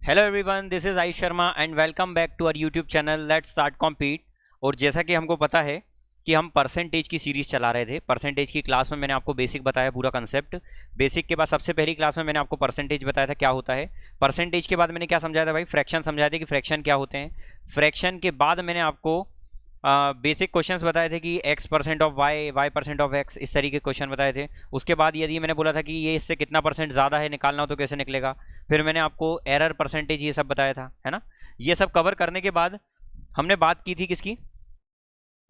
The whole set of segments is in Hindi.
Hello everyone, this is Ayush Sharma and welcome back to our YouTube channel let's start compete. और जैसा कि हमको पता है कि हम परसेंटेज की सीरीज़ चला रहे थे। परसेंटेज की क्लास में मैंने आपको बेसिक बताया, पूरा कंसेप्ट। बेसिक के बाद सबसे पहली क्लास में मैंने आपको परसेंटेज बताया था क्या होता है। परसेंटेज के बाद मैंने क्या समझाया था भाई, फ्रैक्शन समझाए थे कि फ्रैक्शन क्या होते हैं। फ्रैक्शन के बाद मैंने आपको बेसिक क्वेश्चंस बताए थे कि x% of y, y% of x, इस तरीके के क्वेश्चन बताए थे। उसके बाद यदि मैंने बोला था कि ये इससे कितना परसेंट ज़्यादा है निकालना हो तो कैसे निकलेगा। फिर मैंने आपको एरर परसेंटेज ये सब बताया था, है ना। ये सब कवर करने के बाद हमने बात की थी किसकी,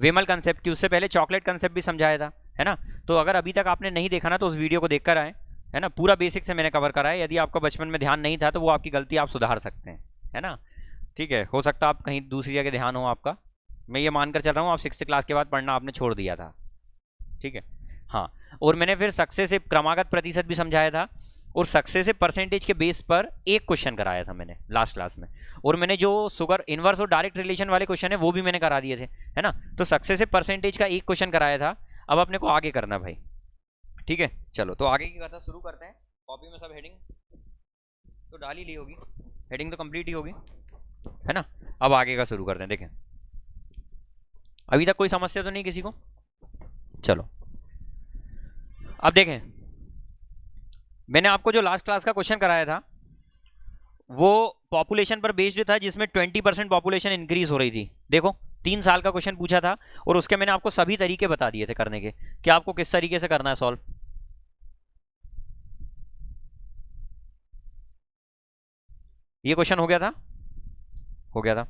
वेमल कंसेप्ट की। उससे पहले चॉकलेट कंसेप्ट भी समझाया था, है ना। तो अगर अभी तक आपने नहीं देखा ना तो उस वीडियो को देखकर आए, है ना। पूरा बेसिक से मैंने कवर करा है। यदि आपका बचपन में ध्यान नहीं था तो वो आपकी गलती आप सुधार सकते हैं, है ना। ठीक है, हो सकता है आप कहीं दूसरी जगह ध्यान हो आपका। मैं ये मानकर चल रहा हूँ आप 6th क्लास के बाद पढ़ना आपने छोड़ दिया था, ठीक है। हाँ, और मैंने फिर सक्सेसिव क्रमागत प्रतिशत भी समझाया था और सक्सेसिव परसेंटेज के बेस पर एक क्वेश्चन कराया था मैंने लास्ट क्लास में। और मैंने जो शुगर इनवर्स और डायरेक्ट रिलेशन वाले क्वेश्चन है वो भी मैंने करा दिए थे, है ना। तो सक्सेसिव परसेंटेज का एक क्वेश्चन कराया था। अब अपने को आगे करना भाई, ठीक है। चलो तो आगे की कथा शुरू करते हैं। कॉपी में सब हेडिंग तो डाल ही ली होगी, हेडिंग तो कंप्लीट ही होगी, है ना। अब आगे का शुरू करते हैं। देखें, अभी तक कोई समस्या तो नहीं किसी को। चलो अब देखें, मैंने आपको जो लास्ट क्लास का क्वेश्चन कराया था वो पॉपुलेशन पर बेस्ड था, जिसमें 20% पॉपुलेशन इंक्रीज हो रही थी। देखो 3 साल का क्वेश्चन पूछा था और उसके मैंने आपको सभी तरीके बता दिए थे करने के, कि आपको किस तरीके से करना है सॉल्व। ये क्वेश्चन हो गया था, हो गया था।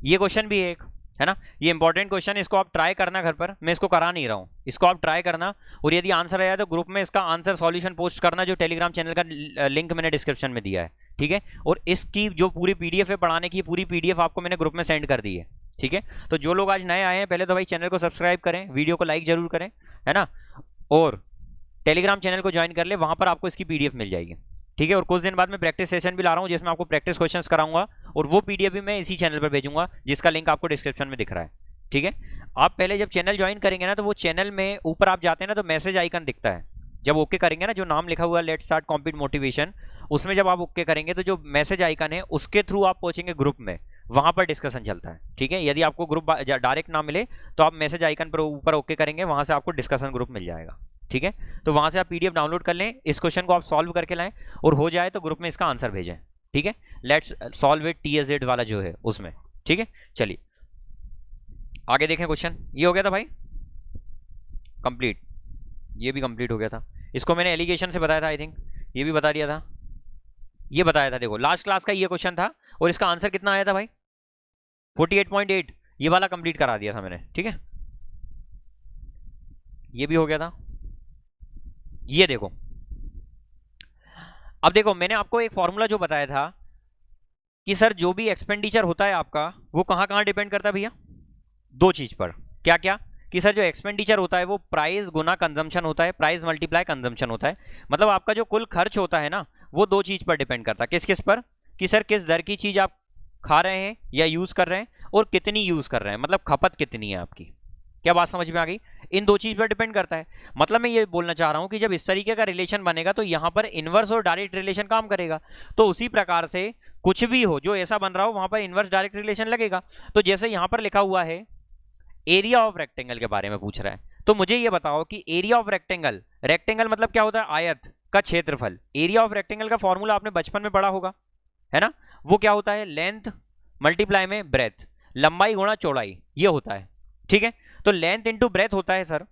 ये क्वेश्चन भी एक, है ना। ये इंपॉर्टेंट क्वेश्चन, इसको आप ट्राई करना घर पर, मैं इसको करा नहीं रहा हूँ, इसको आप ट्राई करना। और यदि आंसर आया तो ग्रुप में इसका आंसर सॉल्यूशन पोस्ट करना, जो टेलीग्राम चैनल का लिंक मैंने डिस्क्रिप्शन में दिया है, ठीक है। और इसकी जो पूरी पीडीएफ है पढ़ाने की, पूरी पीडीएफ आपको मैंने ग्रुप में सेंड कर दी है, ठीक है। तो जो लोग आज नए आए हैं, पहले तो भाई चैनल को सब्सक्राइब करें, वीडियो को लाइक जरूर करें, है ना। और टेलीग्राम चैनल को ज्वाइन कर ले, वहां पर आपको इसकी पीडीएफ मिल जाएगी, ठीक है। और कुछ दिन बाद मैं प्रैक्टिस सेशन भी ला रहा हूँ जिसमें आपको प्रैक्टिस क्वेश्चंस कराऊंगा, और वो पीडीएफ भी मैं इसी चैनल पर भेजूंगा, जिसका लिंक आपको डिस्क्रिप्शन में दिख रहा है, ठीक है। आप पहले जब चैनल ज्वाइन करेंगे ना तो वो चैनल में ऊपर आप जाते हैं ना तो मैसेज आइकन दिखता है। जब ओके करेंगे ना, जो नाम लिखा हुआ है लेट्स स्टार्ट कॉम्पीट मोटिवेशन, उसमें जब आप ओके करेंगे तो जो मैसेज आइकन है उसके थ्रू आप पहुंचेंगे ग्रुप में, वहां पर डिस्कशन चलता है, ठीक है। यदि आपको ग्रुप डायरेक्ट ना मिले तो आप मैसेज आइकन पर ऊपर ओके करेंगे, वहां से आपको डिस्कशन ग्रुप मिल जाएगा, ठीक है। तो वहां से आप पीडीएफ डाउनलोड कर लें, इस क्वेश्चन को आप सॉल्व करके लाएं और हो जाए तो ग्रुप में इसका आंसर भेजें, ठीक है। लेट्स सॉल्व इट TSZ वाला जो है उसमें, ठीक है। चलिए आगे देखें क्वेश्चन। ये हो गया था भाई कंप्लीट, ये भी कंप्लीट हो गया था। इसको मैंने एलिगेशन से बताया था, आई थिंक ये भी बता दिया था, ये बताया था। देखो लास्ट क्लास का ये क्वेश्चन था और इसका आंसर कितना आया था भाई, 48.8। ये वाला कंप्लीट करा दिया था मैंने, ठीक है। ये भी हो गया था। ये देखो, अब देखो मैंने आपको एक फॉर्मूला जो बताया था कि सर जो भी एक्सपेंडिचर होता है आपका वो कहां कहां डिपेंड करता है भैया, 2 चीज पर। क्या क्या, कि सर जो एक्सपेंडिचर होता है वो प्राइस गुना कंजम्पशन होता है, प्राइस मल्टीप्लाई कंजम्पशन होता है। मतलब आपका जो कुल खर्च होता है ना वो 2 चीज पर डिपेंड करता है। किस किस पर, कि सर किस दर की चीज आप खा रहे हैं या यूज कर रहे हैं और कितनी यूज कर रहे हैं, मतलब खपत कितनी है आपकी। क्या बात समझ में आ गई, इन 2 चीज पर डिपेंड करता है। मतलब मैं ये बोलना चाह रहा हूं कि जब इस तरीके का रिलेशन बनेगा तो यहां पर इनवर्स और डायरेक्ट रिलेशन काम करेगा। तो उसी प्रकार से कुछ भी हो जो ऐसा बन रहा हो वहां पर इनवर्स डायरेक्ट रिलेशन लगेगा। तो जैसे यहां पर लिखा हुआ है एरिया ऑफ रेक्टेंगल के बारे में पूछ रहा है, तो मुझे ये बताओ कि एरिया ऑफ रेक्टेंगल, रेक्टेंगल मतलब क्या होता है, आयत का क्षेत्रफल। एरिया ऑफ रेक्टेंगल का फॉर्मूला आपने बचपन में पढ़ा होगा, है ना। वो क्या होता है, लेंथ मल्टीप्लाई में ब्रेथ, लंबाई गुणा चौड़ाई, ये होता है, ठीक है। तो लेंथ इंटू ब्रेथ होता है सर।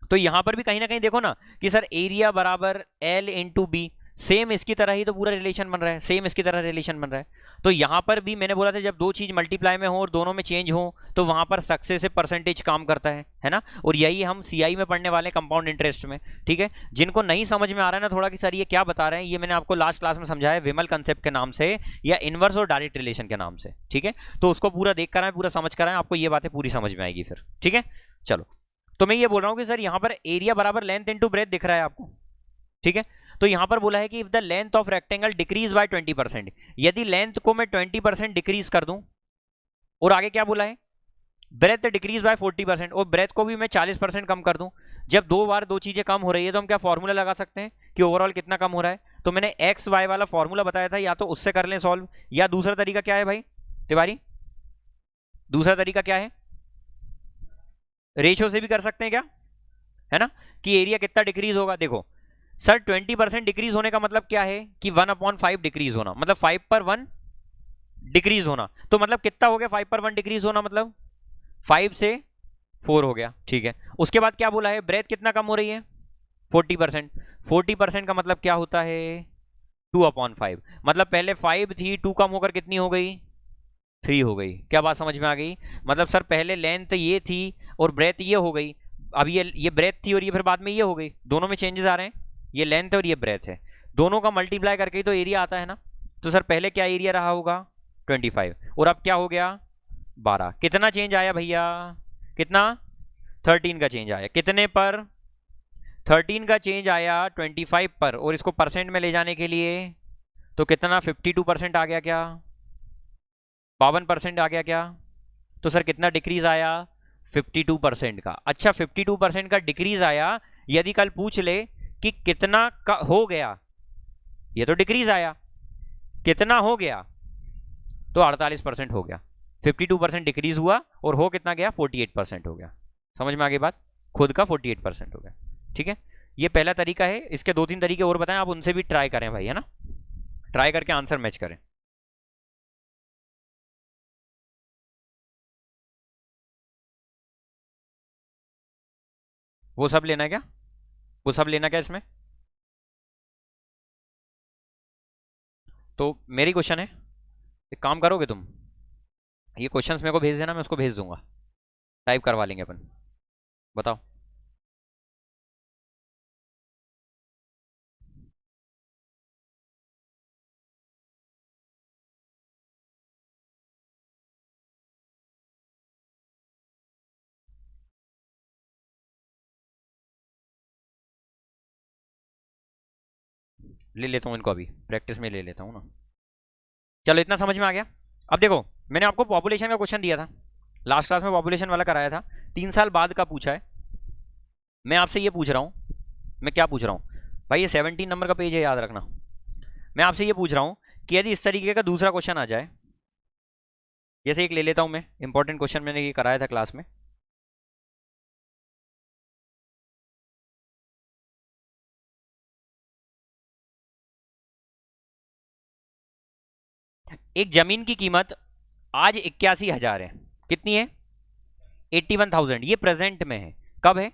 तो यहां पर भी कहीं ना कहीं देखो ना कि सर एरिया बराबर L इंटू बी, सेम इसकी तरह ही तो पूरा रिलेशन बन रहा है, सेम इसकी तरह रिलेशन बन रहा है। तो यहां पर भी मैंने बोला था जब 2 चीज मल्टीप्लाई में हो और दोनों में चेंज हो तो वहां पर सक्सेसिव परसेंटेज काम करता है ना। और यही हम CI में पढ़ने वाले कंपाउंड इंटरेस्ट में, ठीक है। जिनको नहीं समझ में आ रहा है ना थोड़ा कि सर ये क्या बता रहे हैं, ये मैंने आपको लास्ट क्लास में समझाया विमल कंसेप्ट के नाम से या इनवर्स और डायरेक्ट रिलेशन के नाम से, ठीक है। तो उसको पूरा देख कर आए, पूरा समझ कर आए, आपको ये बातें पूरी समझ में आएगी फिर, ठीक है। चलो तो मैं ये बोल रहा हूं कि सर यहां पर एरिया बराबर लेंथ इंटू ब्रेथ दिख रहा है आपको, ठीक है। तो यहां पर बोला है कि if the length of rectangle decrease by 20%, यदि लेंथ को मैं 20% डिक्रीज कर दूं, और आगे क्या बोला है, ब्रेथ डिक्रीज बाय 40%, और ब्रेथ को भी मैं 40% कम कर दूं। जब दो बार दो चीजें कम हो रही है तो हम क्या फॉर्मूला लगा सकते हैं कि ओवरऑल कितना कम हो रहा है। तो मैंने एक्स वाई वाला फॉर्मूला बताया था, या तो उससे कर लें सॉल्व, या दूसरा तरीका क्या है भाई तिवारी, दूसरा तरीका क्या है, रेशियो से भी कर सकते हैं क्या, है ना, कि एरिया कितना डिक्रीज होगा। देखो सर 20% डिक्रीज होने का मतलब क्या है कि 1/5 डिक्रीज होना, मतलब 5 पर 1 डिक्रीज होना। तो मतलब कितना हो गया 5 पर 1 डिक्रीज होना, मतलब 5 से 4 हो गया, ठीक है। उसके बाद क्या बोला है, ब्रेथ कितना कम हो रही है, 40%। 40% का मतलब क्या होता है, 2/5, मतलब पहले 5 थी, 2 कम होकर कितनी हो गई, 3 हो गई। क्या बात समझ में आ गई, मतलब सर पहले लेंथ ये थी और ब्रेथ ये हो गई, अब ये ब्रेथ थी और ये फिर बाद में ये हो गई, दोनों में चेंजेस आ रहे हैं, ये लेंथ और ये ब्रेथ है, दोनों का मल्टीप्लाई करके ही तो एरिया आता है ना। तो सर पहले क्या एरिया रहा होगा 25, और अब क्या हो गया 12, कितना चेंज आया भैया, कितना 13 का चेंज आया, कितने पर 13 का चेंज आया 25 पर, और इसको परसेंट में ले जाने के लिए तो कितना 52% आ गया, क्या 52% आ गया क्या। तो सर कितना डिक्रीज आया 52% का। अच्छा 52% का डिक्रीज आया, यदि कल पूछ ले कि कितना का हो गया, ये तो डिक्रीज आया, कितना हो गया तो 48% हो गया। 52% डिक्रीज हुआ और हो कितना गया 48% हो गया। समझ में आ गई बात, खुद का 48% हो गया, ठीक है। ये पहला तरीका है, इसके 2-3 तरीके और बताएं, आप उनसे भी ट्राई करें भाई, है ना, ट्राई करके आंसर मैच करें। वो सब लेना है क्या, वो सब लेना क्या इसमें, तो मेरी क्वेश्चन है, एक काम करोगे तुम, ये क्वेश्चंस मेरे को भेज देना, मैं उसको भेज दूंगा, टाइप करवा लेंगे अपन, बताओ। ले लेता हूँ इनको, अभी प्रैक्टिस में ले लेता हूँ ना। चलो इतना समझ में आ गया। अब देखो मैंने आपको पॉपुलेशन का क्वेश्चन दिया था, लास्ट क्लास में पॉपुलेशन वाला कराया था, 3 साल बाद का पूछा है। मैं आपसे ये पूछ रहा हूँ, मैं क्या पूछ रहा हूँ भाई, ये 17 नंबर का पेज है, याद रखना। मैं आपसे ये पूछ रहा हूँ कि यदि इस तरीके का दूसरा क्वेश्चन आ जाए, जैसे एक ले लेता हूँ मैं, इंपॉर्टेंट क्वेश्चन मैंने ये कराया था क्लास में। एक जमीन की कीमत आज 81,000 है, कितनी है 81,000, ये प्रेजेंट में है, कब है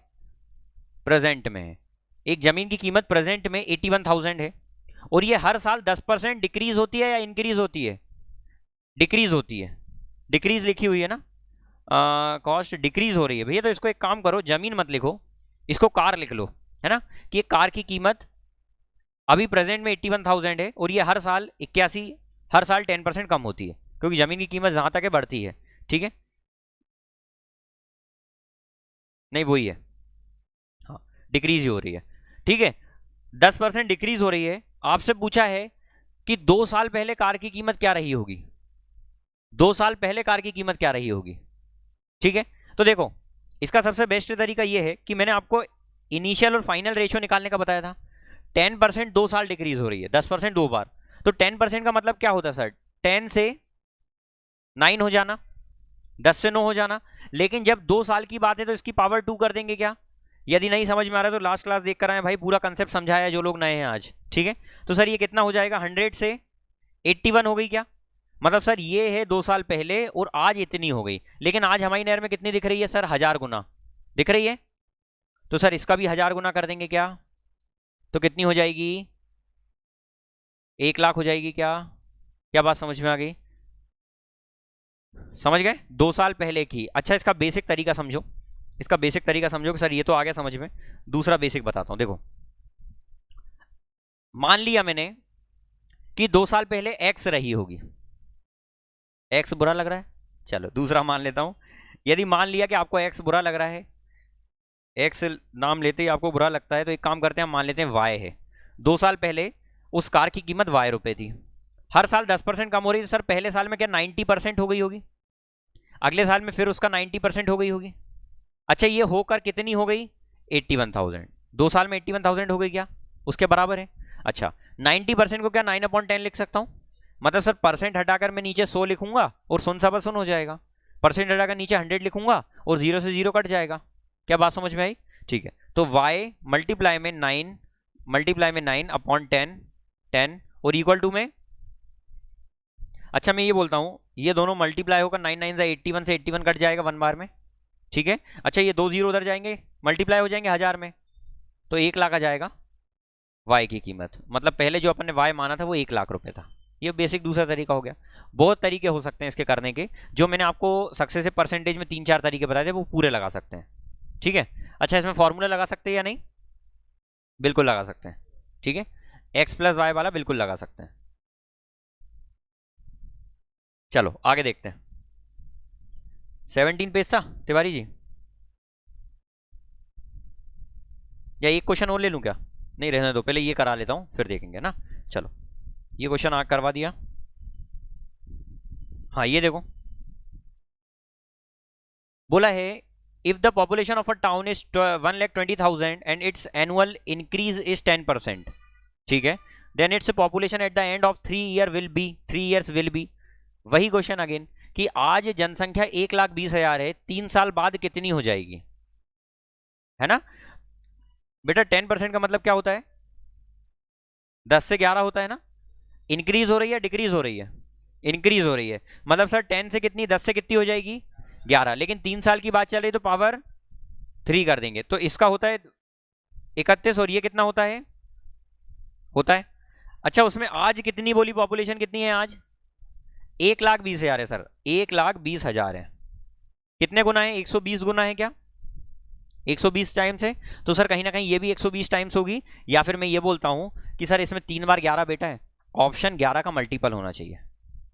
प्रेजेंट में है। एक जमीन की कीमत प्रेजेंट में 81,000 है, और ये हर साल 10% डिक्रीज होती है या इंक्रीज होती है, डिक्रीज होती है, डिक्रीज लिखी हुई है ना, कॉस्ट डिक्रीज हो रही है भैया। तो इसको एक काम करो, जमीन मत लिखो, इसको कार लिख लो, है ना, कि एक कार की कीमत अभी प्रेजेंट में 81,000 है, और ये हर साल 81, हर साल 10% कम होती है, क्योंकि जमीन की कीमत जहां तक है बढ़ती है, ठीक है, नहीं वही है, हाँ डिक्रीज ही हो रही है, ठीक है, 10% डिक्रीज हो रही है। आपसे पूछा है कि 2 साल पहले कार की कीमत क्या रही होगी, 2 साल पहले कार की कीमत क्या रही होगी, ठीक है। तो देखो इसका सबसे बेस्ट तरीका यह है कि मैंने आपको इनिशियल और फाइनल रेशियो निकालने का बताया था। 10% 2 साल डिक्रीज हो रही है, 10% 2 बार, तो 10% का मतलब क्या होता है सर, 10 से 9 हो जाना, 10 से 9 हो जाना। लेकिन जब 2 साल की बात है तो इसकी पावर 2 कर देंगे क्या। यदि नहीं समझ में आ रहा है तो लास्ट क्लास देख कर आए भाई, पूरा कंसेप्ट समझाया जो लोग नए हैं आज, ठीक है। तो सर ये कितना हो जाएगा, 100 से 81 हो गई क्या, मतलब सर ये है 2 साल पहले और आज इतनी हो गई, लेकिन आज हमारी नहर में कितनी दिख रही है सर, 1000 गुना दिख रही है। तो सर इसका भी 1000 गुना कर देंगे क्या, तो कितनी हो जाएगी 1 लाख हो जाएगी क्या। क्या बात समझ में आ गई, समझ गए, 2 साल पहले की। अच्छा इसका बेसिक तरीका समझो, इसका बेसिक तरीका समझो कि सर ये तो आ गया समझ में, दूसरा बेसिक बताता हूं। देखो मान लिया मैंने कि 2 साल पहले एक्स रही होगी, एक्स बुरा लग रहा है, चलो दूसरा मान लेता हूं। यदि मान लिया कि आपको एक्स बुरा लग रहा है, एक्स नाम लेते ही आपको बुरा लगता है, तो एक काम करते हैं, मान लेते हैं वाई है। 2 साल पहले उस कार की कीमत y रुपए थी, हर साल 10% कम हो रही है। सर पहले साल में क्या 90% हो गई होगी, अगले साल में फिर उसका 90% हो गई होगी। अच्छा ये होकर कितनी हो गई 81,000, 2 साल में 81,000 हो गई क्या, उसके बराबर है। अच्छा 90% को क्या 9/10 लिख सकता हूँ, मतलब सर परसेंट हटाकर मैं नीचे 100 लिखूंगा और सुन सबर सुन हो जाएगा, परसेंट हटाकर नीचे 100 लिखूंगा और 0 से 0 कट जाएगा। क्या बात समझ में आई? ठीक है, तो y मल्टीप्लाई में 9/10 और इक्वल टू में, अच्छा मैं ये बोलता हूँ ये दोनों मल्टीप्लाई होकर 9 9 से 81 से 81 कट जाएगा 1 बार में, ठीक है। अच्छा ये 2 0 उधर जाएंगे, मल्टीप्लाई हो जाएंगे 1000 में, तो 1 लाख आ जाएगा y की कीमत। मतलब पहले जो अपन ने y माना था वो 1 लाख रुपए था। ये बेसिक दूसरा तरीका हो गया। बहुत तरीके हो सकते हैं इसके करने के, जो मैंने आपको सक्सेस से परसेंटेज में 3-4 तरीके बताए थे वो पूरे लगा सकते हैं, ठीक है। अच्छा इसमें फॉर्मूला लगा सकते हैं या नहीं? बिल्कुल लगा सकते हैं, ठीक है। x प्लस वाई वाला बिल्कुल लगा सकते हैं। चलो आगे देखते हैं। 17 पेज था तिवारी जी, या एक क्वेश्चन और ले लूं क्या? नहीं रहने दो, पहले ये करा लेता हूं फिर देखेंगे ना। चलो ये क्वेश्चन आगे करवा दिया। हाँ ये देखो, बोला है if the population of a town is 1,20,000 and its annual increase is 10%, ठीक है, then its population at the end of 3 years will be. वही क्वेश्चन अगेन कि आज जनसंख्या 1,20,000 है, 3 साल बाद कितनी हो जाएगी, है ना बेटा। 10% का मतलब क्या होता है, 10 से 11 होता है ना। इंक्रीज हो रही है डिक्रीज हो रही है, इंक्रीज हो रही है, मतलब सर 10 से कितनी 10 से कितनी हो जाएगी 11, लेकिन 3 साल की बात चल रही तो पावर 3 कर देंगे, तो इसका होता है 31 और ये कितना होता है अच्छा उसमें आज कितनी बोली पॉपुलेशन कितनी है आज 1,20,000 है सर, 1,20,000 है। कितने गुना है 120 गुना है क्या, 120 टाइम्स है। तो सर कहीं ना कहीं ये भी 120 टाइम्स होगी, या फिर मैं ये बोलता हूं कि सर इसमें 3 बार 11 बेटा है, ऑप्शन 11 का मल्टीपल होना चाहिए,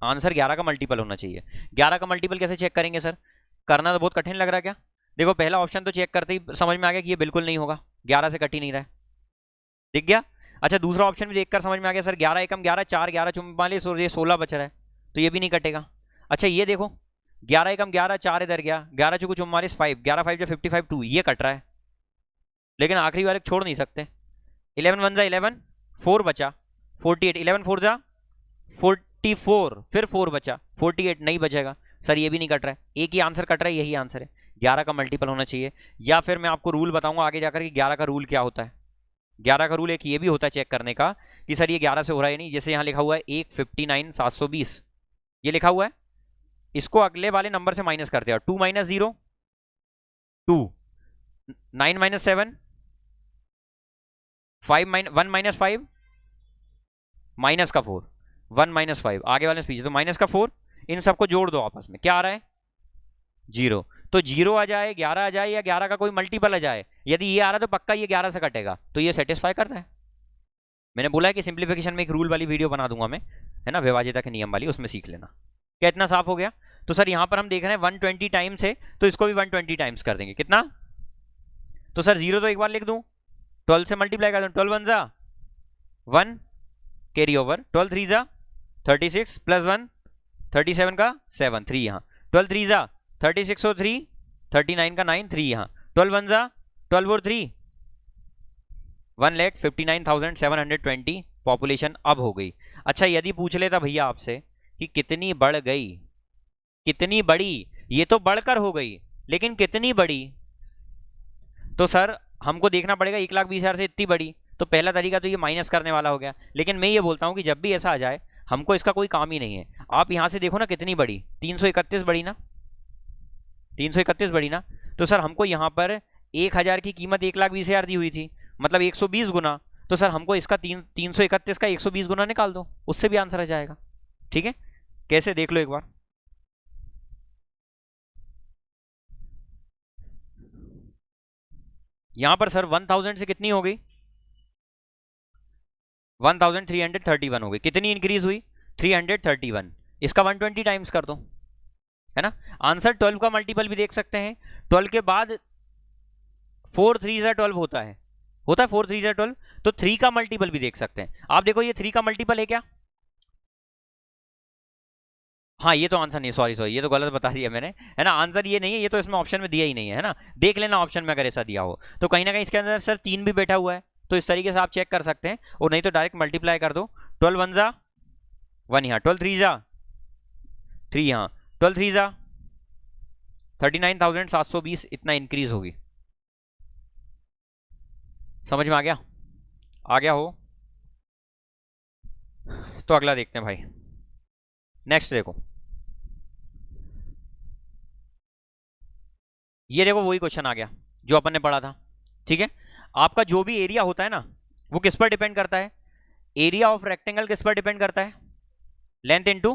आंसर 11 का मल्टीपल होना चाहिए। 11 का मल्टीपल कैसे चेक करेंगे सर, करना तो बहुत कठिन लग रहा है क्या? देखो पहला ऑप्शन तो चेक करते ही समझ में आ गया कि ये बिल्कुल नहीं होगा, 11 से कट ही नहीं रहा है, दिख गया। अच्छा दूसरा ऑप्शन भी देखकर समझ में आ गया सर 11 एकम 11, 4 11 44 और ये 16 बच रहा है, तो ये भी नहीं कटेगा। अच्छा ये देखो 11 एकम 11, 4 इधर गया, 11 चौको 44 5, 11 5 55 2, ये कट रहा है, लेकिन आखिरी वाले छोड़ नहीं सकते। 11 1 जा 11, 4 बचा 48, 11 4 जा 44, फिर 4 बचा 48, नहीं बचेगा सर, ये भी नहीं कट रहा है, एक ही आंसर कट रहा है, यही आंसर है, 11 का मल्टीपल होना चाहिए। या फिर मैं आपको रूल बताऊंगा आगे जाकर कि 11 का रूल क्या होता है। 11 का रूल एक ये भी होता है चेक करने का कि सर ये 11 से हो रहा है नहीं, जैसे यहाँ लिखा हुआ है 159,720, ये लिखा हुआ है, इसको अगले वाले नंबर से माइनस करते हैं, 2 - 0 2, 9 - 7 5 1 - 5 माइनस का 4, 1 - 5 आगे वाले से पीछे, तो माइनस का 4, इन सबको जोड़ दो आपस में, क्या आ रहा है 0, तो 0 आ जाए 11 आ जाए या 11 का कोई मल्टीपल आ जाए, यदि ये आ रहा है तो पक्का ये 11 से कटेगा, तो ये सेटिस्फाई कर रहा है। मैंने बोला है कि सिंप्लीफिकेशन में एक रूल वाली वीडियो बना दूंगा मैं, है ना, विभाज्यता के नियम वाली, उसमें सीख लेना। क्या इतना साफ हो गया? तो सर यहां पर हम देख रहे हैं 120 टाइम्स है, तो इसको भी 120 टाइम्स कर देंगे, कितना, तो सर 0 तो एक बार लिख दूं, 12 से मल्टीप्लाई कर दूं, 12 1 जा 1 कैरी ओवर, 12 3 जा 36 प्लस 1 37 का 7 3 यहाँ, 12 3 जा 36 और 3 39 का 9 3 यहाँ, 12 1 जा 12 और 3 1,59,720 पॉपुलेशन अब हो गई। अच्छा यदि पूछ लेता भैया आपसे कि कितनी बढ़ गई, कितनी बड़ी, ये तो बढ़कर हो गई लेकिन कितनी बड़ी, तो सर हमको देखना पड़ेगा 1,20,000 से इतनी बड़ी, तो पहला तरीका तो ये माइनस करने वाला हो गया। लेकिन मैं ये बोलता हूं कि जब भी ऐसा आ जाए हमको इसका कोई काम ही नहीं है, आप यहां से देखो ना कितनी बड़ी, 331 बड़ी ना, 331 बड़ी ना, तो सर हमको यहां पर 1,000 की कीमत 1,20,000 दी हुई थी, मतलब 120 गुना, तो सर हमको इसका 331 का 120 गुना निकाल दो, उससे भी आंसर आ जाएगा। ठीक है, कैसे देख लो एक बार, यहां पर सर 1000 से कितनी हो गई, 1331 हो गई, कितनी इंक्रीज हुई 331, इसका 120 टाइम्स कर दो, है ना। आंसर 12 का मल्टीपल भी देख सकते हैं, 12 के बाद 4 3 12 होता है, होता है 4 3 12। तो 3 का मल्टीपल भी देख सकते हैं आप। देखो ये 3 का मल्टीपल है क्या? हाँ ये तो आंसर नहीं, सॉरी सॉरी, ये तो गलत बता दिया मैंने, है ना। आंसर ये नहीं है, ये तो इसमें ऑप्शन में दिया ही नहीं है ना। देख लेना ऑप्शन में अगर ऐसा दिया हो तो कहीं ना कहीं इसके अंदर सर 3 भी बैठा हुआ है, तो इस तरीके से आप चेक कर सकते हैं। और नहीं तो डायरेक्ट मल्टीप्लाई कर दो। 12 वन जा 1 यहाँ, 12 थ्री जा 3 यहाँ, 12 थ्री जा 39,720 इतना इंक्रीज होगी। समझ में आ गया? आ गया हो तो अगला देखते हैं भाई। नेक्स्ट देखो, ये देखो वही क्वेश्चन आ गया जो अपन ने पढ़ा था। ठीक है, आपका जो भी एरिया होता है ना वो किस पर डिपेंड करता है? एरिया ऑफ रेक्टेंगल किस पर डिपेंड करता है? Length into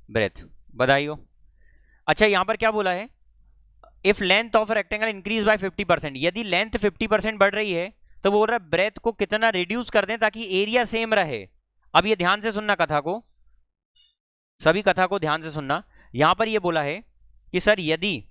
breadth. बधाई हो। अच्छा यहां पर क्या बोला है? If length of rectangle increase by 50%, यदि लेंथ 50% बढ़ रही है तो बोल रहा है ब्रेथ को कितना रिड्यूस कर दें ताकि एरिया सेम रहे। अब ये ध्यान से सुनना कथा को, सभी कथा को ध्यान से सुनना। यहां पर ये बोला है कि सर यदि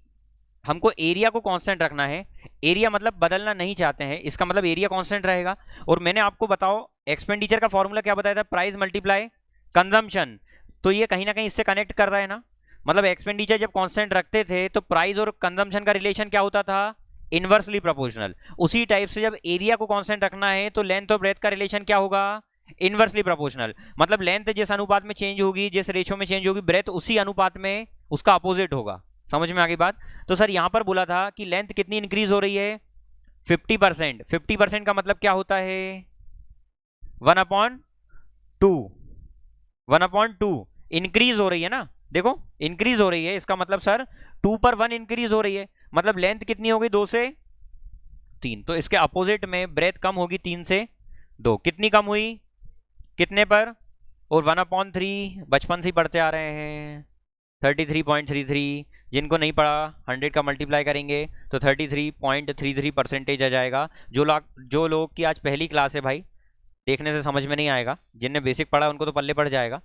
हमको एरिया को कांस्टेंट रखना है, एरिया मतलब बदलना नहीं चाहते हैं, इसका मतलब एरिया कांस्टेंट रहेगा। और मैंने आपको बताओ एक्सपेंडिचर का फॉर्मूला क्या बताया था? Price multiply consumption. तो ये कहीं ना कहीं इससे कनेक्ट कर रहा है ना। मतलब एक्सपेंडिचर जब कांस्टेंट रखते थे तो प्राइस और कंजम्पशन का रिलेशन क्या होता था? Inversely proportional. उसी टाइप से जब एरिया को कांस्टेंट रखना है तो लेंथ और ब्रेथ का रिलेशन क्या होगा? Inversely proportional. मतलब लेंथ जिस अनुपात में चेंज होगी, जिस रेशियो में चेंज होगी, ब्रेथ उसी अनुपात में उसका अपोजिट होगा। समझ में आ गई बात? तो सर यहां पर बोला था कि लेंथ कितनी इंक्रीज हो रही है? 50%। 50% का मतलब क्या होता है? 1/2। 1/2 इंक्रीज हो रही है ना। देखो इंक्रीज हो रही है, इसका मतलब सर 2 पर 1 इंक्रीज हो रही है। मतलब लेंथ कितनी होगी? 2 से 3। तो इसके अपोजिट में ब्रेथ कम होगी 3 से 2। कितनी कम हुई? कितने पर? और 1/3 बचपन से ही पढ़ते आ रहे हैं, 33.33। जिनको नहीं पढ़ा 100 का मल्टीप्लाई करेंगे तो 33.33% आ जाएगा। जो लोग की आज पहली क्लास है भाई, देखने से समझ में नहीं आएगा। जिनने बेसिक पढ़ा उनको तो पल्ले पड़ जाएगा,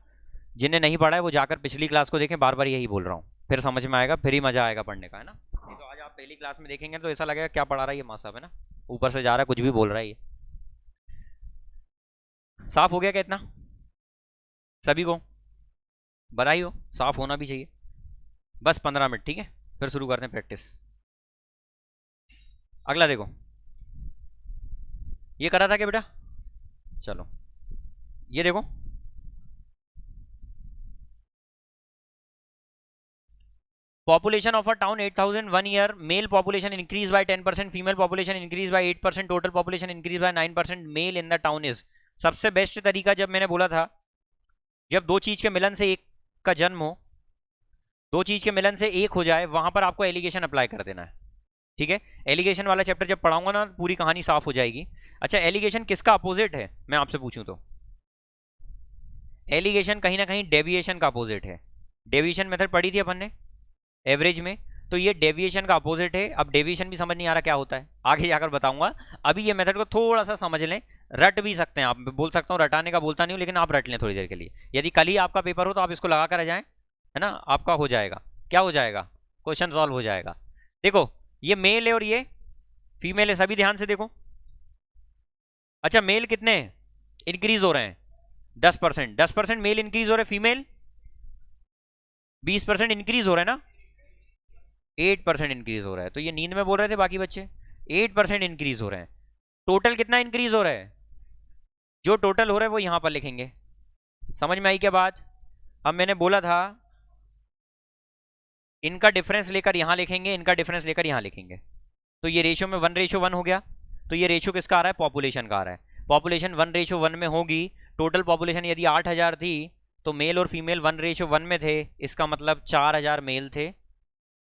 जिनने नहीं पढ़ा है वो जाकर पिछली क्लास को देखें। बार बार यही बोल रहा हूँ, फिर समझ में आएगा, फिर ही मजा आएगा पढ़ने का, है ना। नहीं तो आज आप पहली क्लास में देखेंगे तो ऐसा लगेगा क्या पढ़ा रहा है ये माँ साहब, है ना, ऊपर से जा रहा है कुछ भी बोल रहा है ये। साफ हो गया क्या इतना सभी को? बधाई हो, साफ होना भी चाहिए। बस 15 मिनट, ठीक है, फिर शुरू करते हैं प्रैक्टिस। अगला देखो, ये करा था क्या बेटा? चलो ये देखो, population of a town 8,000 1 year, male population increased by 10%, female population increased by 8%, total population increased by 9%, male in the town is। सबसे बेस्ट तरीका जब मैंने बोला था, जब दो चीज के मिलन से एक का जन्म हो, दो चीज के मिलन से एक हो जाए, वहां पर आपको एलिगेशन अप्लाई कर देना है। ठीक है, एलिगेशन वाला चैप्टर जब पढ़ाऊंगा ना पूरी कहानी साफ हो जाएगी। अच्छा एलिगेशन किसका अपोजिट है मैं आपसे पूछूं तो? एलिगेशन कहीं ना कहीं डेविएशन का अपोजिट है। डेविएशन मेथड पढ़ी थी अपन ने एवरेज में, तो ये डेविएशन का अपोजिट है। अब डेविएशन भी समझ नहीं आ रहा क्या होता है, आगे जाकर बताऊंगा। अभी ये मेथड को थोड़ा सा समझ लें, रट भी सकते हैं आप, बोल सकता हूँ रटाने का बोलता नहीं हूँ, लेकिन आप रट लें थोड़ी देर के लिए। यदि कल ही आपका पेपर हो तो आप इसको लगा कर आ जाएं, है ना, आपका हो जाएगा। क्या हो जाएगा? क्वेश्चन सॉल्व हो जाएगा। देखो ये मेल है और ये फीमेल है, सभी ध्यान से देखो। अच्छा मेल कितने इंक्रीज हो रहे हैं? 10%। 10% मेल इंक्रीज हो रहे हैं, फीमेल 20% इंक्रीज हो रहा है ना। 8% इंक्रीज हो रहा है। तो ये नींद में बोल रहे थे बाकी बच्चे, 8% इंक्रीज हो रहे हैं। टोटल कितना इंक्रीज हो रहा है? जो टोटल हो रहा है वो यहां पर लिखेंगे। समझ में आई क्या बात? अब मैंने बोला था इनका डिफरेंस लेकर यहां लिखेंगे, इनका डिफरेंस लेकर यहां लिखेंगे। तो ये रेशियो में 1:1 हो गया। तो ये रेशियो किसका आ रहा है? पॉपुलेशन का आ रहा है। पॉपुलेशन 1:1 में होगी। टोटल पॉपुलेशन यदि 8,000 थी तो मेल और फीमेल 1:1 में थे, इसका मतलब 4,000 मेल थे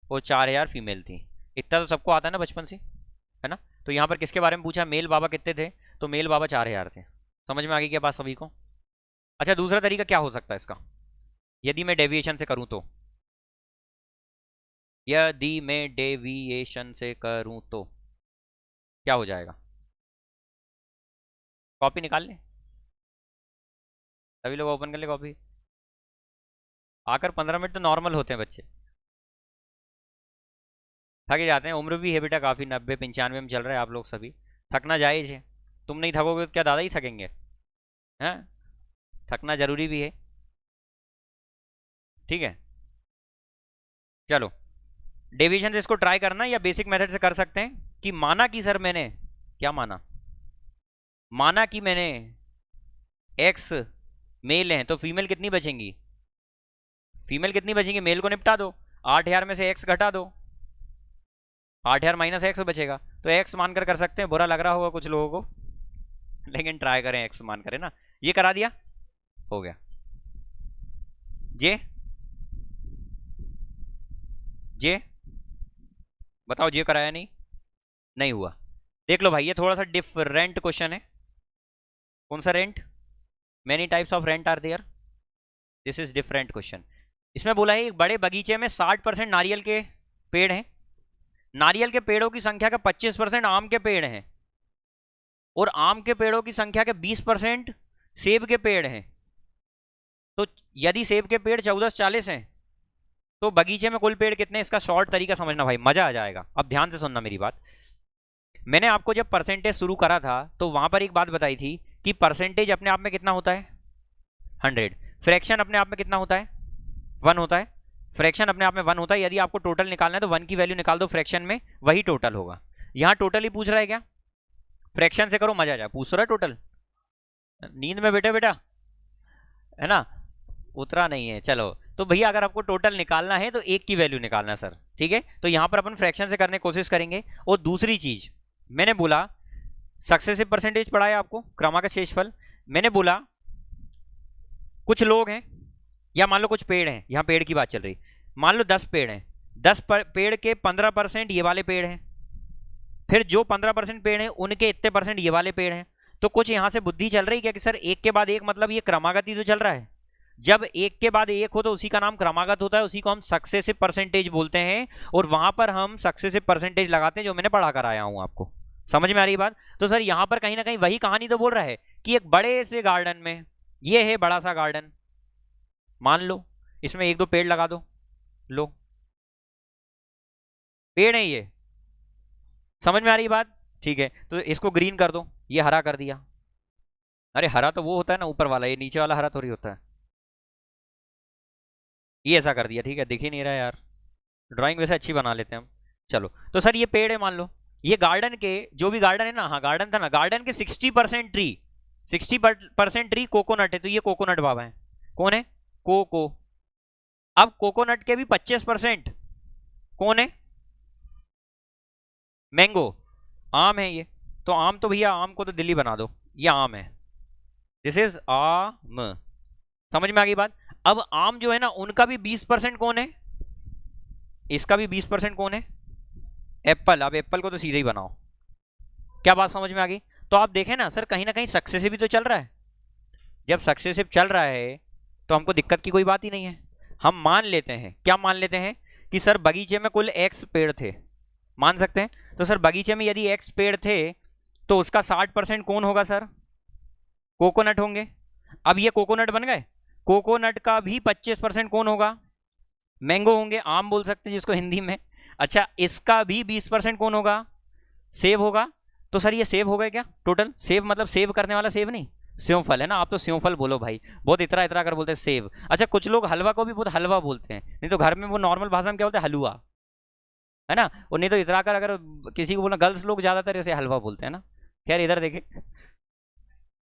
और 4,000 फीमेल थी। इतना तो सबको आता है ना बचपन से, है ना। तो यहाँ पर किसके बारे में पूछा? मेल बाबा कितने थे? तो मेल बाबा 4,000 थे। समझ में आ गई क्या बात सभी को? अच्छा दूसरा तरीका क्या हो सकता है इसका, यदि मैं डेविएशन से करूँ तो? यदि मैं डेविएशन से करूँ तो क्या हो जाएगा? कॉपी निकाल लें सभी लोग, ओपन कर ले कॉपी। आकर 15 मिनट तो नॉर्मल होते हैं बच्चे, थक जाते हैं। उम्र भी है बेटा काफ़ी, 90 95 में चल रहे हैं आप लोग सभी, थकना जायज़ है। तुम नहीं थकोगे तो क्या दादा ही थकेंगे? हैं? थकना जरूरी भी है। ठीक है, चलो डिवीजन से इसको ट्राई करना या बेसिक मेथड से कर सकते हैं कि माना कि सर मैंने क्या माना, माना कि मैंने एक्स मेल हैं तो फीमेल कितनी बचेंगी, फीमेल कितनी बचेंगी, मेल को निपटा दो, 8000 में से एक्स घटा दो, 8000 माइनस एक्स बचेगा, तो एक्स मानकर कर सकते हैं। बुरा लग रहा होगा कुछ लोगों को लेकिन ट्राई करें, एक्स मान करें ना। ये करा दिया, हो गया। जे जे बताओ, जे कराया नहीं, नहीं हुआ। देख लो भाई, ये थोड़ा सा डिफरेंट क्वेश्चन है। कौन सा rent? Many types of rent are there, this is different question. इसमें बोला है एक बड़े बगीचे में 60% नारियल के पेड़ हैं, नारियल के पेड़ों की संख्या का 25% आम के पेड़ हैं, और आम के पेड़ों की संख्या के 20% सेब के पेड़ हैं। तो यदि सेब के पेड़ 1440 हैं तो बगीचे में कुल पेड़ कितने? इसका शॉर्ट तरीका समझना भाई, मजा आ जाएगा। अब ध्यान से सुनना मेरी बात। मैंने आपको जब परसेंटेज शुरू करा था तो वहां पर एक बात बताई थी कि परसेंटेज अपने आप में कितना होता है? 100। फ्रैक्शन अपने आप में कितना होता है? 1 होता है। फ्रैक्शन अपने आप में 1 होता है। यदि आपको टोटल निकालना है तो 1 की वैल्यू निकाल दो फ्रैक्शन में, वही टोटल होगा। यहां टोटल ही पूछ रहा है क्या? फ्रैक्शन से करो, मजा आ जाए। पूछ रहा है टोटल, नींद में बेटा बेटा, है ना? उतरा नहीं है, चलो। तो भैया अगर आपको टोटल निकालना है तो 1 की वैल्यू निकालना सर, ठीक है? तो यहां पर अपन फ्रैक्शन से करने की कोशिश करेंगे। और दूसरी चीज मैंने बोला, सक्सेसिव परसेंटेज पढ़ाया आपको, क्रमागत शेषफल। मैंने बोला कुछ लोग हैं या मान लो कुछ पेड़ हैं, यहां पेड़ की बात चल रही, मान लो 10 पेड़ हैं, पेड़ के 15% ये वाले पेड़ हैं, फिर जो 15% पेड़ हैं उनके इतने परसेंट ये वाले पेड़ हैं। तो कुछ यहां से बुद्धि चल रही क्या कि सर एक के बाद एक, मतलब ये क्रमागत ही तो चल रहा है। जब एक के बाद एक हो तो उसी का नाम क्रमागत होता है, उसी को हम सक्सेसिव परसेंटेज बोलते हैं, और वहां पर हम सक्सेसिव परसेंटेज लगाते हैं, जो मैंने पढ़ा कर आया हूं आपको। समझ में आ रही बात? तो सर यहां पर कहीं ना कहीं वही कहानी तो बोल रहा है कि एक बड़े से गार्डन में, ये है बड़ा सा गार्डन, मान लो इसमें 1-2 पेड़ लगा दो, लो पेड़ है ये, समझ में आ रही बात? ठीक है, तो इसको ग्रीन कर दो, ये हरा कर दिया। अरे हरा तो वो होता है ना ऊपर वाला, ये नीचे वाला हरा थोड़ी होता है। ये ऐसा कर दिया, ठीक है, दिख ही नहीं रहा यार, ड्राइंग वैसे अच्छी बना लेते हैं हम। चलो तो सर ये पेड़ है, मान लो ये गार्डन के, जो भी गार्डन है ना, हाँ गार्डन था ना, गार्डन के 60% ट्री, 60% ट्री कोकोनट है, तो ये कोकोनट बाबा है। कौन है? कोको। अब कोकोनट के भी 25% कौन है? मैंगो, आम है ये। तो आम तो भैया, आम को तो दिल्ली बना दो, ये आम है, दिस इज आम। समझ में आ गई बात? अब आम जो है ना, उनका भी 20% कौन है? इसका भी 20% कौन है? एप्पल। अब एप्पल को तो सीधे ही बनाओ। क्या बात समझ में आ गई? तो आप देखें ना सर, कहीं ना कहीं सक्सेसिव भी तो चल रहा है। जब सक्सेसिव चल रहा है तो हमको दिक्कत की कोई बात ही नहीं है। हम मान लेते हैं, क्या मान लेते हैं? कि सर बगीचे में कुल एक्स पेड़ थे, मान सकते हैं। तो सर बगीचे में यदि एक्स पेड़ थे तो उसका 60% कौन होगा सर? कोकोनट होंगे। अब ये कोकोनट बन गए, कोकोनट का भी 25% कौन होगा? मैंगो होंगे, आम बोल सकते हैं जिसको हिंदी में। अच्छा, इसका भी 20% कौन होगा? सेब होगा। तो सर ये सेब हो गए क्या टोटल? सेब मतलब सेव करने वाला सेब नहीं, सेवफल है ना, आप तो सेवफल बोलो भाई, बहुत इतरा इतरा कर बोलते हैं सेब। अच्छा, कुछ लोग हलवा को भी बहुत हलवा बोलते हैं, नहीं तो घर में वो नॉर्मल भाषा में क्या बोलते हैं? हलवा, है ना? और नहीं तो इतरा कर अगर किसी को बोलना, गर्ल्स लोग ज्यादातर ऐसे हलवा बोलते हैं ना। खैर इधर देखे,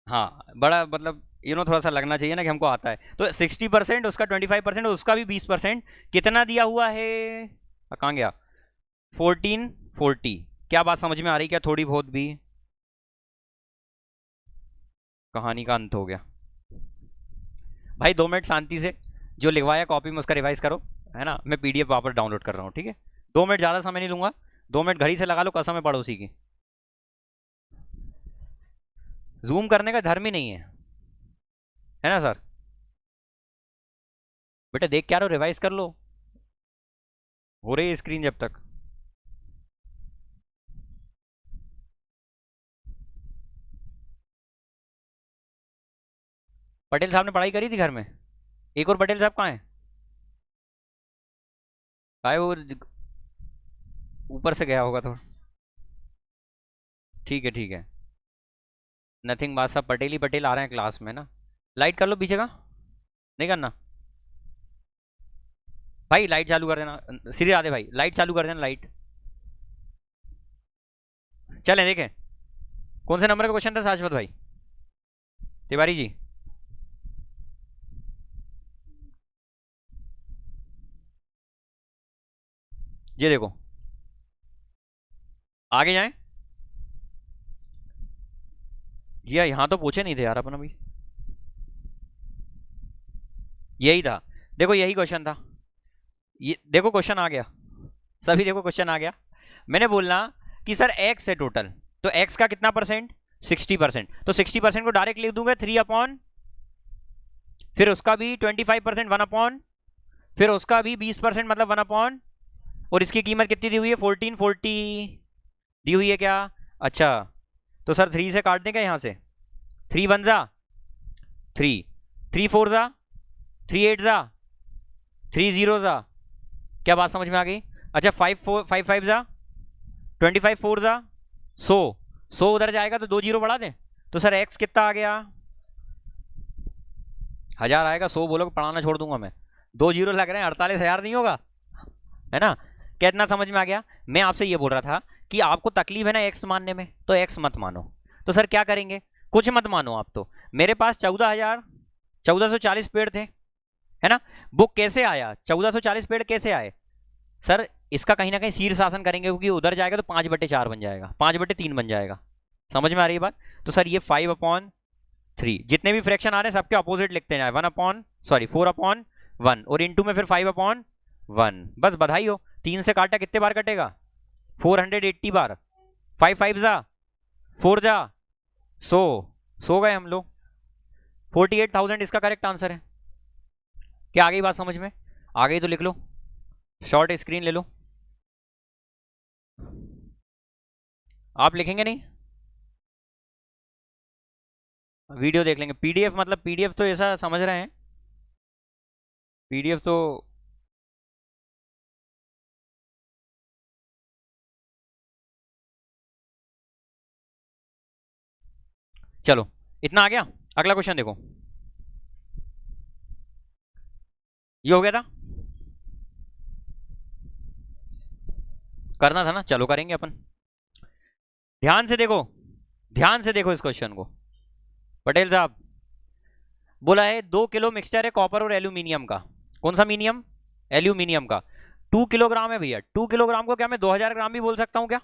हाँ बड़ा मतलब थोड़ा सा लगना चाहिए ना कि हमको आता है। तो 60%, उसका 25%, उसका भी 20%, कितना दिया हुआ है? कहाँ गया? 1440। क्या बात समझ में आ रही? क्या थोड़ी बहुत भी? कहानी का अंत हो गया भाई। 2 मिनट शांति से, जो लिखवाया कॉपी में उसका रिवाइज करो, है ना? मैं पीडीएफ वहां पर डाउनलोड कर रहा हूँ, ठीक है? 2 मिनट, ज़्यादा समय नहीं लूंगा। 2 मिनट घड़ी से लगा लो, कसम है पड़ोसी की। जूम करने का धर्म ही नहीं है ना सर? बेटा देख क्या रहो, रिवाइज कर लो, हो रही है स्क्रीन जब तक। पटेल साहब ने पढ़ाई करी थी घर में? एक और पटेल साहब कहाँ है? भाई वो ऊपर से गया होगा थोड़ा। ठीक है ठीक है। नथिंग बात, सब पटेल ही पटेल आ रहे हैं क्लास में ना। लाइट कर लो पीछे का, नहीं करना भाई, लाइट चालू कर देना। सीधे आधे भाई, लाइट चालू कर देना, लाइट। चलें देखें कौन से नंबर का क्वेश्चन था शाश्वत भाई, तिवारी जी। ये देखो, आगे जाएं। ये यहाँ तो पूछे नहीं थे यार अपन अभी, यही था। देखो यही क्वेश्चन था, ये देखो क्वेश्चन आ गया, सभी देखो क्वेश्चन आ गया। मैंने बोलना कि सर एक्स है टोटल, तो एक्स का कितना परसेंट, 60%। तो 60% को डायरेक्ट लिख दूंगा 3 अपॉन, फिर उसका भी 25% 1 अपॉन, फिर उसका भी 20% मतलब 1 अपॉन, और इसकी कीमत कितनी दी हुई है 1440 दी हुई है क्या। अच्छा, तो सर 3 से काट दें क्या यहाँ से, 3 1 जा 3, 3 4 जा 3 8 जा 3 0 जा, क्या बात समझ में आ गई। अच्छा 5 5 जा 25 4 जा 100 उधर जाएगा तो 2 जीरो बढ़ा दें, तो सर एक्स कितना आ गया, 1000 आएगा। 100 बोलो पढ़ाना छोड़ दूंगा मैं, 2 जीरो लग रहे हैं, 48,000 नहीं होगा, है ना। कितना समझ में आ गया। मैं आपसे ये बोल रहा था कि आपको तकलीफ है ना एक्स मानने में, तो एक्स मत मानो। तो सर क्या करेंगे, कुछ मत मानो आप। तो मेरे पास 1440 पेड़ थे, है ना। वो कैसे आया, 1440 पेड़ कैसे आए सर, इसका कहीं ना कहीं शीर्षासन करेंगे, क्योंकि उधर जाएगा तो 5/4 बन जाएगा, 5/3 बन जाएगा। समझ में आ रही है बात। तो सर ये 5/3, जितने भी फ्रैक्शन आ रहे हैं सबके अपोजिट लिखते जाए, 4/1 और इंटू में फिर 5/1। बस बधाई हो, 3 से काटा कितने बार कटेगा, 480 बार। 5 5 जा 4 जा 100 गए हम लोग, 48,000 इसका करेक्ट आंसर है। क्या आ गई बात समझ में, आ गई तो लिख लो, शॉर्ट स्क्रीन ले लो। आप लिखेंगे नहीं, वीडियो देख लेंगे। पीडीएफ मतलब पीडीएफ तो ऐसा समझ रहे हैं, पीडीएफ तो चलो इतना आ गया। अगला क्वेश्चन देखो, ये हो गया था, करना था ना, चलो करेंगे अपन। ध्यान से देखो, ध्यान से देखो इस क्वेश्चन को। पटेल साहब बोला है 2 किलो मिक्सचर है कॉपर और एल्यूमिनियम का, कौन सा मीनियम, एल्यूमिनियम का, 2 किलोग्राम है भैया। 2 किलोग्राम को क्या मैं 2000 ग्राम भी बोल सकता हूं क्या,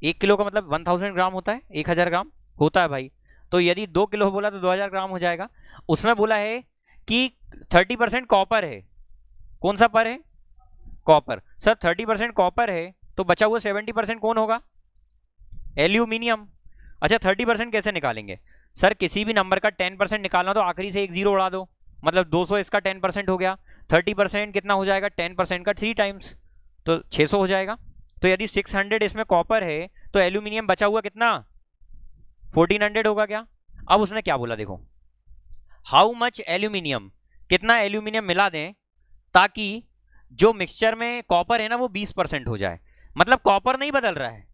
1 किलो का मतलब 1000 ग्राम होता है, 1000 ग्राम होता है भाई। तो यदि 2 किलो बोला तो 2000 ग्राम हो जाएगा। उसमें बोला है कि 30% कॉपर है, कौन सा पर है, कॉपर। सर 30% कॉपर है तो बचा हुआ 70% कौन होगा, एल्यूमिनियम। अच्छा 30% कैसे निकालेंगे, सर किसी भी नंबर का 10% निकालना तो आखिरी से एक जीरो उड़ा दो, मतलब 200 इसका 10% हो गया, 30% कितना हो जाएगा 10% का 3 टाइम्स, तो 600 हो जाएगा। तो यदि 600 इसमें कॉपर है तो एल्यूमिनियम बचा हुआ कितना 1400 होगा क्या। अब उसने क्या बोला देखो, हाउ मच एल्यूमिनियम, कितना एल्यूमिनियम मिला दें ताकि जो मिक्सचर में कॉपर है ना वो 20% हो जाए। मतलब कॉपर नहीं बदल रहा है,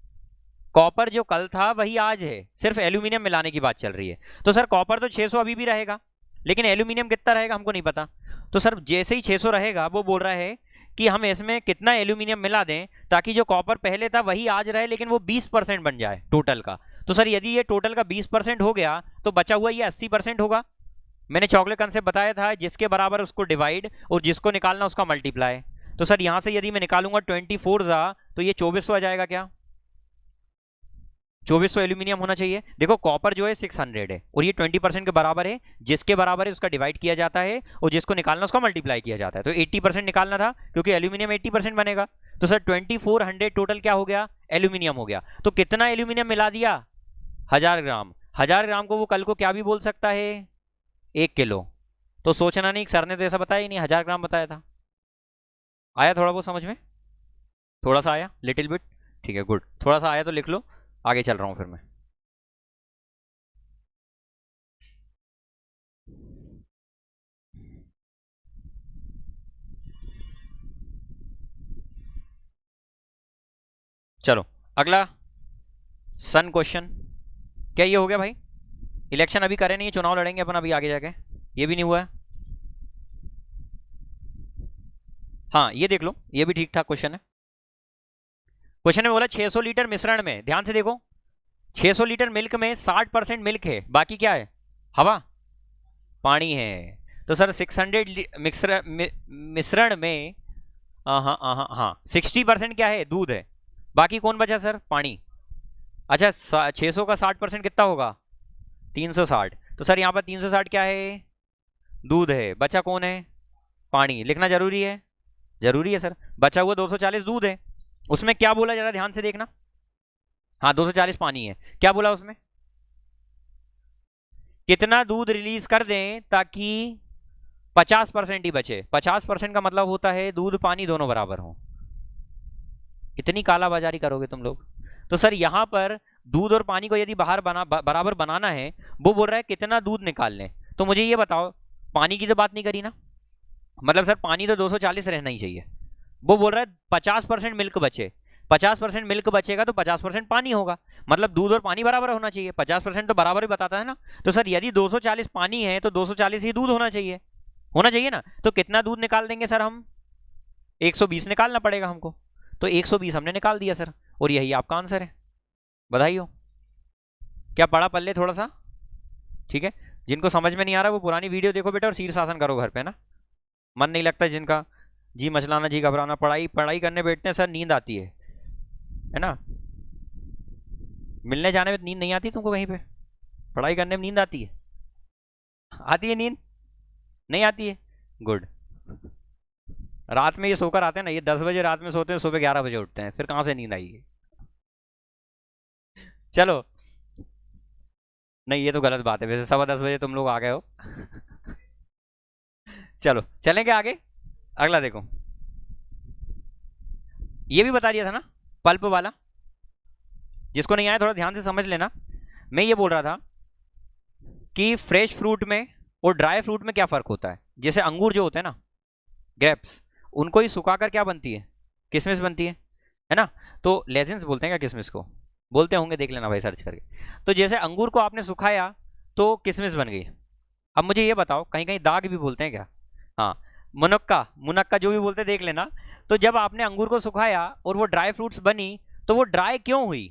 कॉपर जो कल था वही आज है, सिर्फ एल्यूमिनियम मिलाने की बात चल रही है। तो सर कॉपर तो 600 अभी भी रहेगा, लेकिन एल्यूमिनियम कितना रहेगा हमको नहीं पता। तो सर जैसे ही 600 रहेगा वो बोल रहा है कि हम इसमें कितना एल्यूमिनियम मिला दें ताकि जो कॉपर पहले था वही आज रहे, लेकिन वो 20% बन जाए टोटल का। तो सर यदि ये टोटल का 20% हो गया तो बचा हुआ ये 80% होगा। मैंने चॉकलेट कंसेप्ट बताया था, जिसके बराबर उसको डिवाइड और जिसको निकालना उसका मल्टीप्लाई। तो सर यहां से यदि मैं निकालूंगा 24 जा तो ये 2400 आ जाएगा क्या, 2400 एल्यूमिनियम होना चाहिए। देखो कॉपर जो है 600 है और ये 20% के बराबर है, जिसके बराबर है उसका डिवाइड किया जाता है और जिसको निकालना उसका मल्टीप्लाई किया जाता है। तो 80% निकालना था क्योंकि एल्यूमिनियम 80% बनेगा। तो सर 2400 टोटल क्या हो गया, एल्यूमिनियम हो गया। तो कितना एल्यूमिनियम मिला दिया, 1000 ग्राम। 1000 ग्राम को वो कल को क्या भी बोल सकता है, 1 किलो। तो सोचना नहीं, सर ने तो ऐसा बताया ही नहीं, 1000 ग्राम बताया था। आया थोड़ा बहुत समझ में, थोड़ा सा आया, लिटिल बिट, ठीक है गुड। थोड़ा सा आया तो लिख लो, आगे चल रहा हूं फिर मैं। चलो अगला सन क्वेश्चन, क्या ये हो गया भाई? इलेक्शन अभी करे नहीं, चुनाव लड़ेंगे अपन अभी आगे जाके, ये भी नहीं हुआ है। हाँ ये देख लो, ये भी ठीक ठाक क्वेश्चन है। क्वेश्चन में बोला 600 लीटर मिश्रण में, ध्यान से देखो, 600 लीटर मिल्क में 60% मिल्क है, बाकी क्या है? हवा, पानी है। तो सर 600 मिश्रण में हाँ 60% क्या है? दूध है। बाकी कौन बचा सर? पानी। अच्छा 600 का 60% कितना होगा? 360। तो सर यहाँ पर 360 क्या है? दूध है। बचा कौन है? पानी। लिखना जरूरी है? जरूरी है सर। बचा हुआ 240 दूध है। उसमें क्या बोला, जरा ध्यान से देखना। हाँ 240 पानी है। क्या बोला उसमें? कितना दूध रिलीज कर दें ताकि 50% ही बचे। 50% का मतलब होता है दूध पानी दोनों बराबर हो। इतनी कालाबाजारी करोगे तुम लोग? तो सर यहां पर दूध और पानी को यदि बराबर बनाना है, वो बोल रहा है कितना दूध निकाल लें। तो मुझे ये बताओ, पानी की तो बात नहीं करी ना, मतलब सर पानी तो 240 रहना ही चाहिए। वो बोल रहा है 50% मिल्क बचे। 50% मिल्क बचेगा तो 50% पानी होगा, मतलब दूध और पानी बराबर होना चाहिए। 50% तो बराबर ही बताता है ना। तो सर यदि 240 पानी है तो 240 ही दूध होना चाहिए, होना चाहिए ना। तो कितना दूध निकाल देंगे सर हम? 120 निकालना पड़ेगा हमको। तो 120 हमने निकाल दिया सर, और यही आपका आंसर है। बधाई हो। क्या पढ़ा पल्ले थोड़ा सा? ठीक है। जिनको समझ में नहीं आ रहा वो पुरानी वीडियो देखो बेटा, और शीर्षासन करो घर पे ना। मन नहीं लगता जिनका, जी मचलाना जी घबराना, पढ़ाई पढ़ाई करने बैठते हैं सर नींद आती है ना। मिलने जाने में नींद नहीं आती तुमको? कहीं पे पढ़ाई करने में नींद आती है? आती है नींद? नहीं आती है? गुड। रात में ये सोकर आते हैं ना, ये 10 बजे रात में सोते हैं, सुबह 11 बजे उठते हैं, फिर कहां से नींद आएगी? चलो, नहीं ये तो गलत बात है वैसे, 10:15 बजे तुम लोग आ गए हो। चलो चलेंगे आगे। अगला देखो, ये भी बता दिया था ना पल्प वाला, जिसको नहीं आया थोड़ा ध्यान से समझ लेना। मैं ये बोल रहा था कि फ्रेश फ्रूट में और ड्राई फ्रूट में क्या फर्क होता है। जैसे अंगूर जो होते हैं ना, ग्रेप्स, उनको ही सुखाकर क्या बनती है? किशमिश बनती है ना। तो लेजेंस बोलते हैं क्या किशमिश को? बोलते होंगे, देख लेना भाई सर्च करके। तो जैसे अंगूर को आपने सुखाया तो किशमिश बन गई। अब मुझे ये बताओ, कहीं कहीं दाग भी बोलते हैं क्या? हाँ, मुनक्का, मुनक्का जो भी बोलते हैं देख लेना। तो जब आपने अंगूर को सुखाया और वो ड्राई फ्रूट्स बनी, तो वो ड्राई क्यों हुई?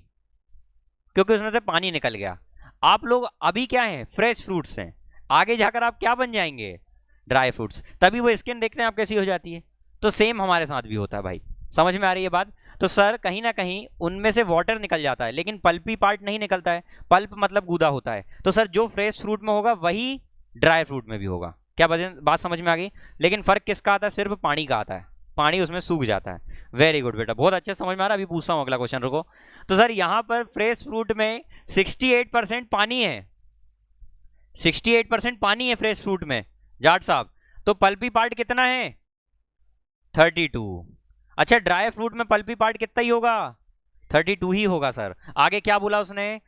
क्योंकि उसमें से पानी निकल गया। आप लोग अभी क्या हैं? फ्रेश फ्रूट्स हैं। आगे जाकर आप क्या बन जाएंगे? Dry fruits. तभी वो स्किन देखते हैं आप कैसी हो जाती है। तो सेम हमारे साथ भी होता है भाई। समझ में आ रही है बात? तो सर कहीं ना कहीं उनमें से वाटर निकल जाता है, लेकिन पल्पी पार्ट नहीं निकलता है। पल्प मतलब गूदा होता है। तो सर जो फ्रेश फ्रूट में होगा वही ड्राई फ्रूट में भी होगा। क्या बात समझ में आ गई? लेकिन फर्क किसका आता है? सिर्फ पानी का आता है। पानी उसमें सूख जाता है। वेरी गुड बेटा, बहुत अच्छे समझ में आ रहा है। अभी पूछता हूँ अगला क्वेश्चन, रुको। तो सर यहाँ पर फ्रेश फ्रूट में 68% पानी है। 68% पानी है फ्रेश फ्रूट में जाट साहब। तो पल्पी पार्ट कितना है? 32। अच्छा ड्राई फ्रूट में पल्पी पार्ट कितना ही होगा? 32 ही होगा सर। आगे क्या बोला उसने?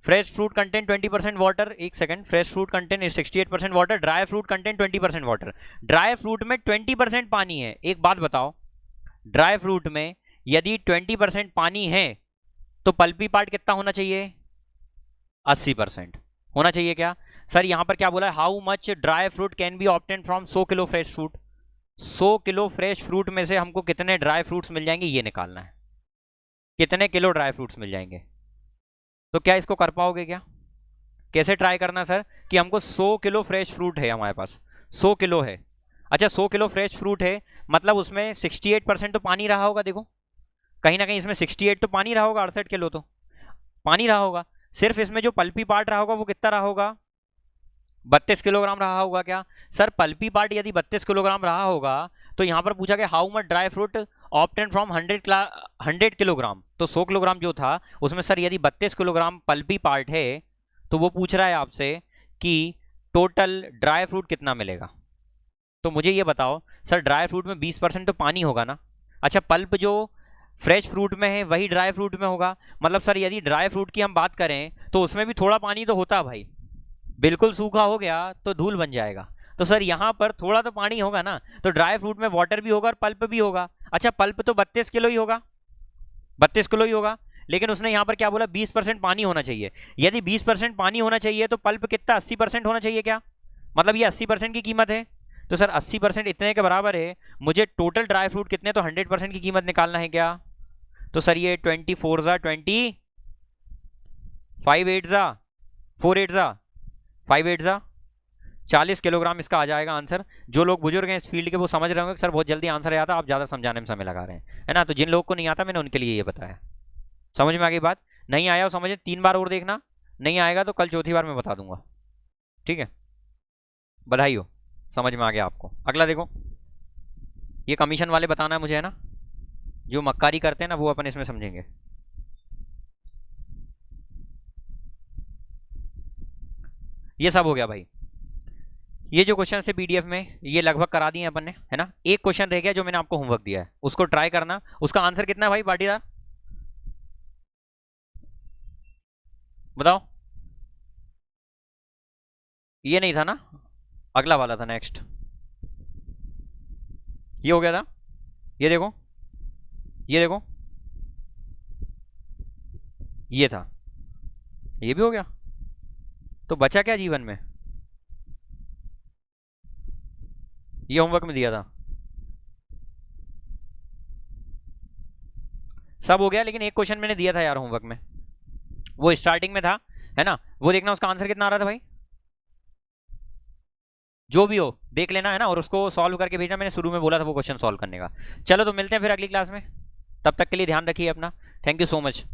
Fresh fruit content 20% water. एक second, fresh fruit content 68% water, dry fruit content 20% water. Dry fruit में 20% पानी है। एक बात बताओ, ड्राई फ्रूट में यदि 20% पानी है तो पल्पी पार्ट कितना होना चाहिए? 80% होना चाहिए क्या? सर यहां पर क्या बोला है? How much dry fruit can be obtain from 100 kilo fresh fruit. 100 kilo fresh fruit में से हमको कितने ड्राई फ्रूट्स मिल जाएंगे, ये निकालना है। कितने किलो ड्राई फ्रूट्स मिल जाएंगे? तो क्या इसको कर पाओगे क्या? कैसे ट्राई करना सर? कि हमको 100 किलो फ्रेश फ्रूट है हमारे पास, 100 किलो है। अच्छा 100 किलो फ्रेश फ्रूट है, मतलब उसमें 68% तो पानी रहा होगा। देखो कहीं ना कहीं इसमें 68 तो पानी रहा होगा, 68 किलो तो पानी रहा होगा। सिर्फ इसमें जो पल्पी पार्ट रहा होगा वो कितना रहा होगा? 32 किलोग्राम रहा होगा क्या? सर पल्पी पार्ट यदि 32 किलोग्राम रहा होगा तो यहां पर पूछा गया how much dry fruit obtain from 100 kilogram. तो 100 किलोग्राम जो था उसमें सर यदि 32 किलोग्राम पल्पी पार्ट है तो वो पूछ रहा है आपसे कि टोटल ड्राई फ्रूट कितना मिलेगा। तो मुझे ये बताओ सर, ड्राई फ्रूट में 20% तो पानी होगा ना। अच्छा पल्प जो फ्रेश फ्रूट में है वही ड्राई फ्रूट में होगा, मतलब सर यदि ड्राई फ्रूट की हम बात करें तो उसमें भी थोड़ा पानी तो होता है भाई। बिल्कुल सूखा हो गया तो धूल बन जाएगा। तो सर यहां पर थोड़ा तो पानी होगा ना, तो ड्राई फ्रूट में वाटर भी होगा और पल्प भी होगा। अच्छा पल्प तो 32 किलो ही होगा, 32 किलो ही होगा। लेकिन उसने यहाँ पर क्या बोला, 20% पानी होना चाहिए। यदि 20% पानी होना चाहिए तो पल्प कितना, 80% होना चाहिए क्या? मतलब ये 80% की कीमत है। तो सर 80% इतने के बराबर है, मुझे टोटल ड्राई फ्रूट कितने, तो 100% की कीमत निकालना है क्या? तो सर ये 24 ज़ा 20, 5 8 ज़ा 4 8 ज़ा 5 8 ज़ा 40 किलोग्राम इसका आ जाएगा आंसर। जो लोग बुजुर्ग हैं इस फील्ड के वो समझ रहे होंगे कि सर बहुत जल्दी आंसर आता, आप ज़्यादा समझाने में समय लगा रहे हैं, है ना। तो जिन लोगों को नहीं आता मैंने उनके लिए ये बताया। समझ में आ गई बात? नहीं आया हो समझे, 3 बार और देखना, नहीं आएगा तो कल चौथी बार मैं बता दूंगा, ठीक है। बधाई हो, समझ में आ गया आपको। अगला देखो, ये कमीशन वाले बताना है मुझे, है ना। जो मक्कारी करते हैं ना वो अपन इसमें समझेंगे। ये सब हो गया भाई। ये जो क्वेश्चन है पीडीएफ में ये लगभग करा दिए अपन ने, है ना। एक क्वेश्चन रह गया जो मैंने आपको होमवर्क दिया है, उसको ट्राई करना। उसका आंसर कितना है भाई पाटीदार, बताओ। ये नहीं था ना, अगला वाला था, नेक्स्ट। ये हो गया था, ये देखो, ये देखो, ये था, ये भी हो गया। तो बचा क्या जीवन में, ये होमवर्क में दिया था, सब हो गया। लेकिन एक क्वेश्चन मैंने दिया था यार होमवर्क में, वो स्टार्टिंग में था, है ना। वो देखना उसका आंसर कितना आ रहा था भाई, जो भी हो देख लेना, है ना। और उसको सॉल्व करके भेजना, मैंने शुरू में बोला था वो क्वेश्चन सॉल्व करने का। चलो तो मिलते हैं फिर अगली क्लास में, तब तक के लिए ध्यान रखिए अपना। Thank you so much.